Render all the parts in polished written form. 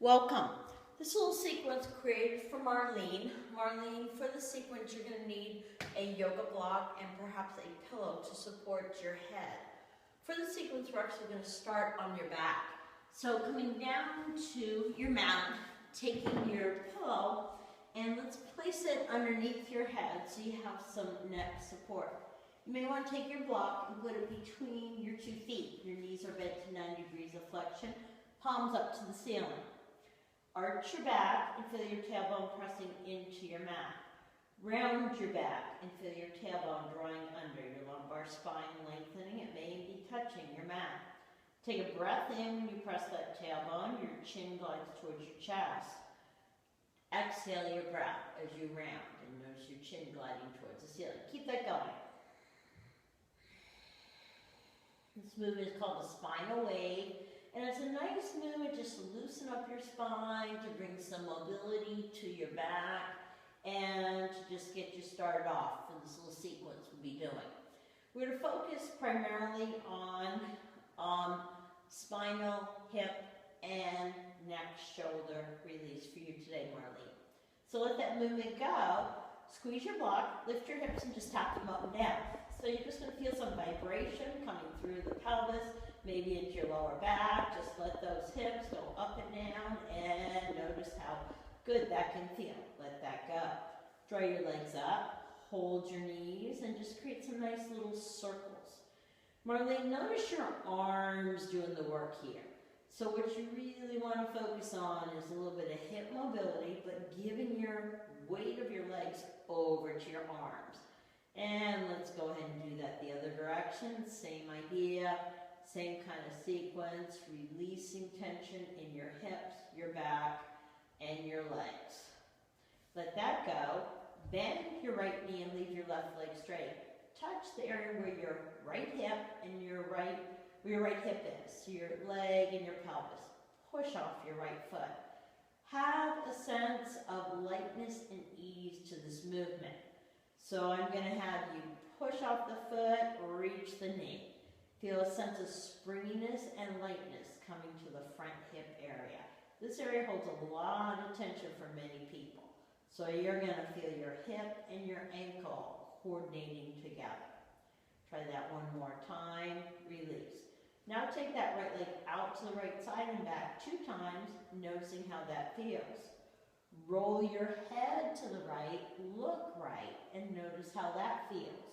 Welcome. This little sequence created for Marlene. Marlene, for the sequence you're going to need a yoga block and perhaps a pillow to support your head. For the sequence we're actually going to start on your back. So coming down to your mat, taking your pillow and let's place it underneath your head so you have some neck support. You may want to take your block and put it between your 2 feet. Your knees are bent to 90 degrees of flexion, palms up to the ceiling. Arch your back and feel your tailbone pressing into your mat. Round your back and feel your tailbone drawing under your lumbar spine, lengthening. It may be touching your mat. Take a breath in when you press that tailbone. Your chin glides towards your chest. Exhale your breath as you round and notice your chin gliding towards the ceiling. Keep that going. This movement is called a spinal wave. And it's a nice movement just to loosen up your spine, to bring some mobility to your back, and to just get you started off for this little sequence we'll be doing. We're going to focus primarily on spinal, hip, and neck, shoulder release for you today, Marlene. So let that movement go. Squeeze your block, lift your hips, and just tap them up and down. So you're just going to feel some vibration coming through the pelvis, maybe into your lower back. Just let those hips go up and down and notice how good that can feel. Let that go. Draw your legs up, hold your knees, and just create some nice little circles. Marlene, notice your arms doing the work here. So what you really want to focus on is a little bit of hip mobility, but giving your weight of your legs over to your arms. And let's go ahead and do that the other direction. Same idea. Same kind of sequence, releasing tension in your hips, your back, and your legs. Let that go. Bend your right knee and leave your left leg straight. Touch the area where your right hip and where your right hip is, so your leg and your pelvis. Push off your right foot. Have a sense of lightness and ease to this movement. So I'm going to have you push off the foot, reach the knee. Feel a sense of springiness and lightness coming to the front hip area. This area holds a lot of tension for many people. So you're going to feel your hip and your ankle coordinating together. Try that one more time. Release. Now take that right leg out to the right side and back 2 times, noticing how that feels. Roll your head to the right, look right, and notice how that feels.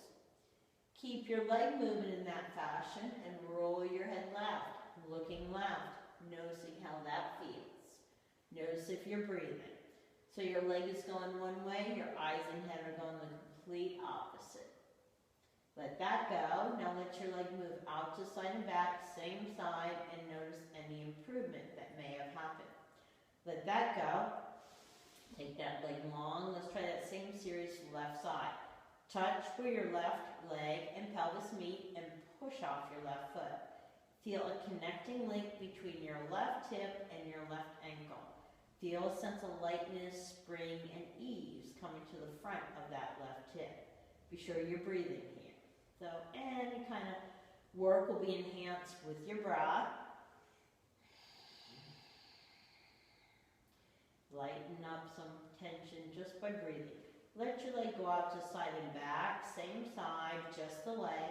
Keep your leg moving in that fashion and roll your head left, looking left, noticing how that feels. Notice if you're breathing. So your leg is going one way, your eyes and head are going the complete opposite. Let that go. Now let your leg move out to side and back, same side, and notice any improvement that may have happened. Let that go. Take that leg long. Let's try that same series left side. Touch where your left leg and pelvis meet and push off your left foot. Feel a connecting link between your left hip and your left ankle. Feel a sense of lightness, spring, and ease coming to the front of that left hip. Be sure you're breathing here. So any kind of work will be enhanced with your breath. Lighten up some tension just by breathing. Let your leg go out to side and back, same side, just the leg.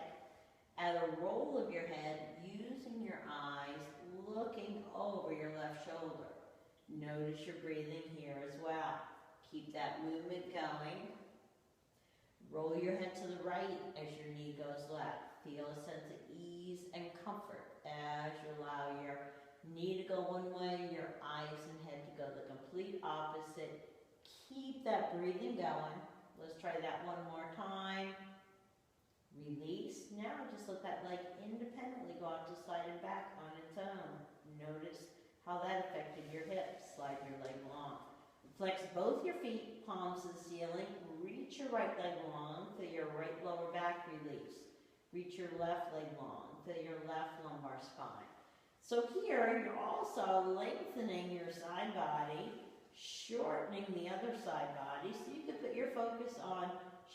Add a roll of your head, using your eyes, looking over your left shoulder. Notice your breathing here as well. Keep that movement going. Roll your head to the right as your knee goes left. Feel a sense of ease and comfort as you allow your knee to go one way, your eyes and head to go the complete opposite. Keep that breathing going. Let's try that one more time. Release. Now just let that leg independently go out to side and back on its own. Notice how that affected your hips. Slide your leg long. Flex both your feet, palms to the ceiling. Reach your right leg long. Feel your right lower back release. Reach your left leg long. Feel your left lumbar spine. So here you're also lengthening your side body, shortening the other side body, so you can put your focus on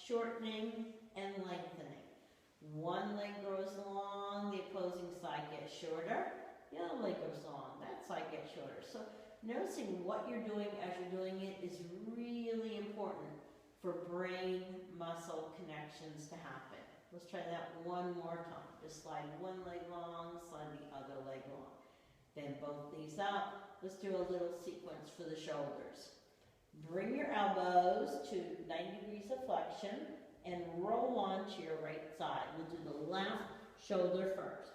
shortening and lengthening. One leg grows long, the opposing side gets shorter, the other leg goes long, that side gets shorter. So Noticing what you're doing as you're doing it is really important for brain-muscle connections to happen. Let's try that one more time. Just slide one leg long, slide the other leg long. Bend both knees up. Let's do a little sequence for the shoulders. Bring your elbows to 90 degrees of flexion and roll onto your right side. We'll do the left shoulder first.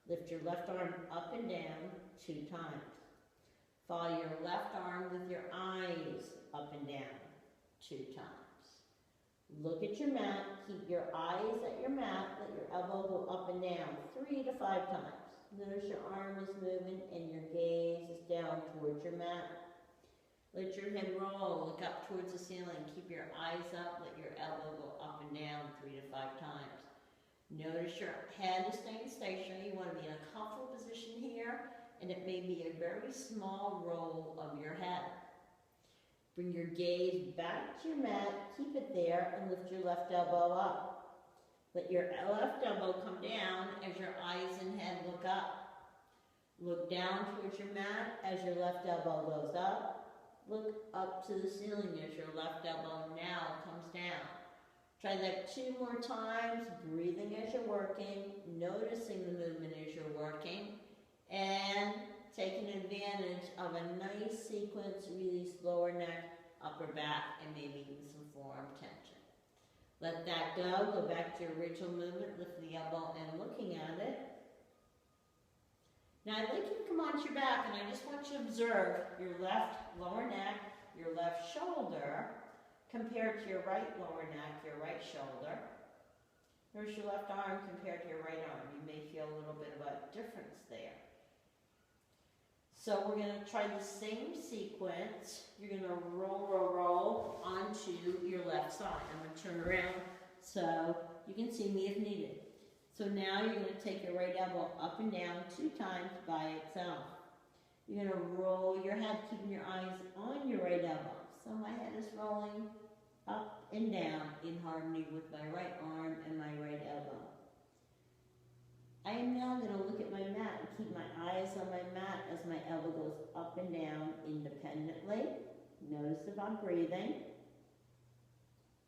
Lift your left arm up and down 2 times. Follow your left arm with your eyes up and down 2 times. Look at your mat. Keep your eyes at your mat. Let your elbow go up and down 3 to 5 times. Notice your arm is moving and your gaze is down towards your mat. Let your head roll. Look up towards the ceiling. Keep your eyes up. Let your elbow go up and down 3 to 5 times. Notice your head is staying stationary. You want to be in a comfortable position here, and it may be a very small roll of your head. Bring your gaze back to your mat, keep it there, and lift your left elbow up. Let your left elbow come down as your eyes and head look up. Look down towards your mat as your left elbow goes up. Look up to the ceiling as your left elbow now comes down. Try that 2 more times, breathing as you're working, noticing the movement as you're working, and taking advantage of a nice sequence. Release lower neck, upper back, and maybe even some forearm tension. Let that go back to your original movement, lift the elbow and looking at it. Now I'd like you to come onto your back, and I just want you to observe your left lower neck, your left shoulder, compared to your right lower neck, your right shoulder. Here's your left arm compared to your right arm. You may feel a little bit of a difference there. So we're going to try the same sequence. You're going to roll onto your left side. I'm going to turn around so you can see me if needed. So now you're going to take your right elbow up and down 2 times by itself. You're going to roll your head, keeping your eyes on your right elbow. So my head is rolling up and down in harmony with my right arm and my right elbow. I am now going to look at my mat and keep my eyes on my mat as my elbow goes up and down independently. Notice if I'm breathing.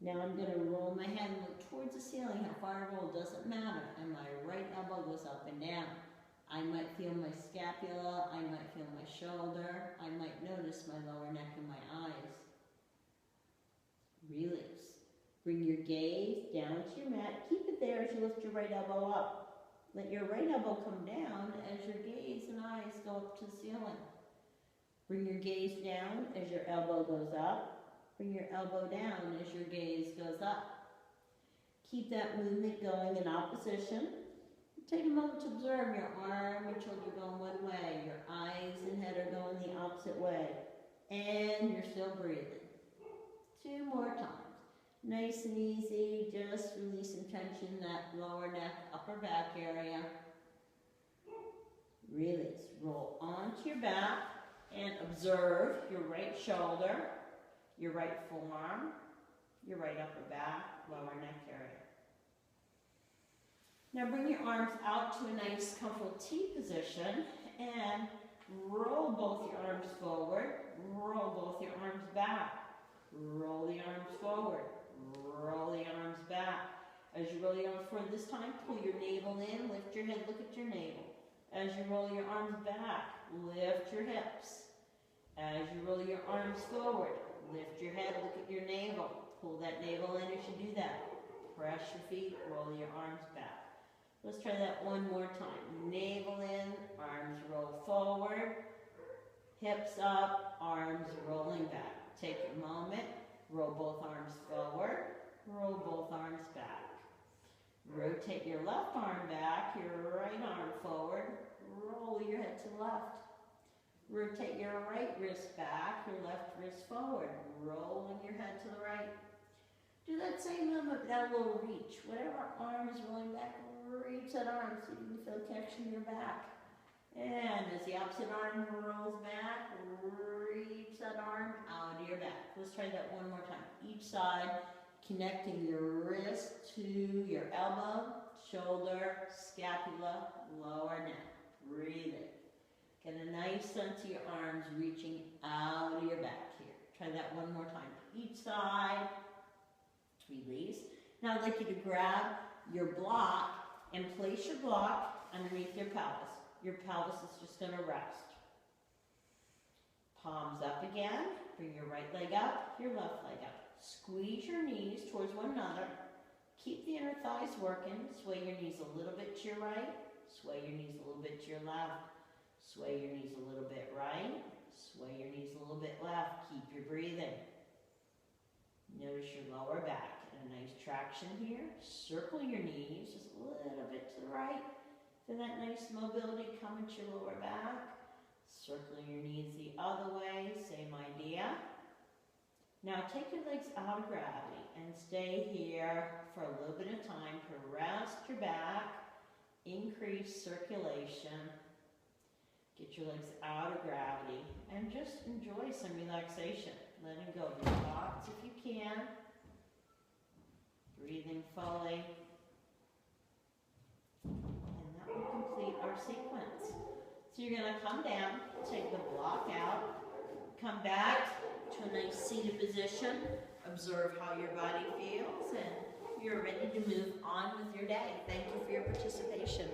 Now I'm going to roll my head and look towards the ceiling. How far I roll doesn't matter. And my right elbow goes up and down. I might feel my scapula. I might feel my shoulder. I might notice my lower neck and my eyes. Release. Bring your gaze down to your mat. Keep it there as you lift your right elbow up. Let your right elbow come down as your gaze and eyes go up to the ceiling. Bring your gaze down as your elbow goes up. Bring your elbow down as your gaze goes up. Keep that movement going in opposition. Take a moment to observe your arm and shoulder going one way. Your eyes and head are going the opposite way. And you're still breathing. 2 more times. Nice and easy, just releasing tension in that lower neck, upper back area. Release. Roll onto your back and observe your right shoulder, your right forearm, your right upper back, lower neck area. Now bring your arms out to a nice comfortable T position and roll both your arms forward, roll both your arms back, roll the arms forward. Roll the arms back. As you roll your arms forward this time, pull your navel in, lift your head, look at your navel. As you roll your arms back, lift your hips. As you roll your arms forward, lift your head, look at your navel. Pull that navel in as you do that. Press your feet, roll your arms back. Let's try that one more time. Navel in, arms roll forward, hips up, arms rolling back. Take a moment. Roll both arms forward, roll both arms back. Rotate your left arm back, your right arm forward, roll your head to the left. Rotate your right wrist back, your left wrist forward, rolling your head to the right. Do that same movement without a little reach. Whatever arm is rolling back, reach that arm so you can feel connection in your back. And as the opposite arm rolls back, reach that arm out of your back. Let's try that one more time. Each side, connecting your wrist to your elbow, shoulder, scapula, lower neck. Breathing. Get a nice sense of your arms reaching Try that one more time. Each side. Release. Now I'd like you to grab your block and place your block underneath your pelvis. Your pelvis is just going to rest. Palms up again. Bring your right leg up, your left leg up. Squeeze your knees towards one another. Keep the inner thighs working. Sway your knees a little bit to your right. Sway your knees a little bit to your left. Sway your knees a little bit right. Sway your knees a little bit left. Keep your breathing. Notice your lower back. And a nice traction here. Circle your knees just a little bit to the right. Feel that nice mobility coming to your lower back. Circling your knees the other way. Same idea. Now take your legs out of gravity and stay here for a little bit of time to rest your back, increase circulation, get your legs out of gravity, and just enjoy some relaxation. Letting go of your thoughts if you can. Breathing fully. And that will complete our sequence. So you're going to come down, take the block out, come back to a nice seated position, observe how your body feels, and you're ready to move on with your day. Thank you for your participation.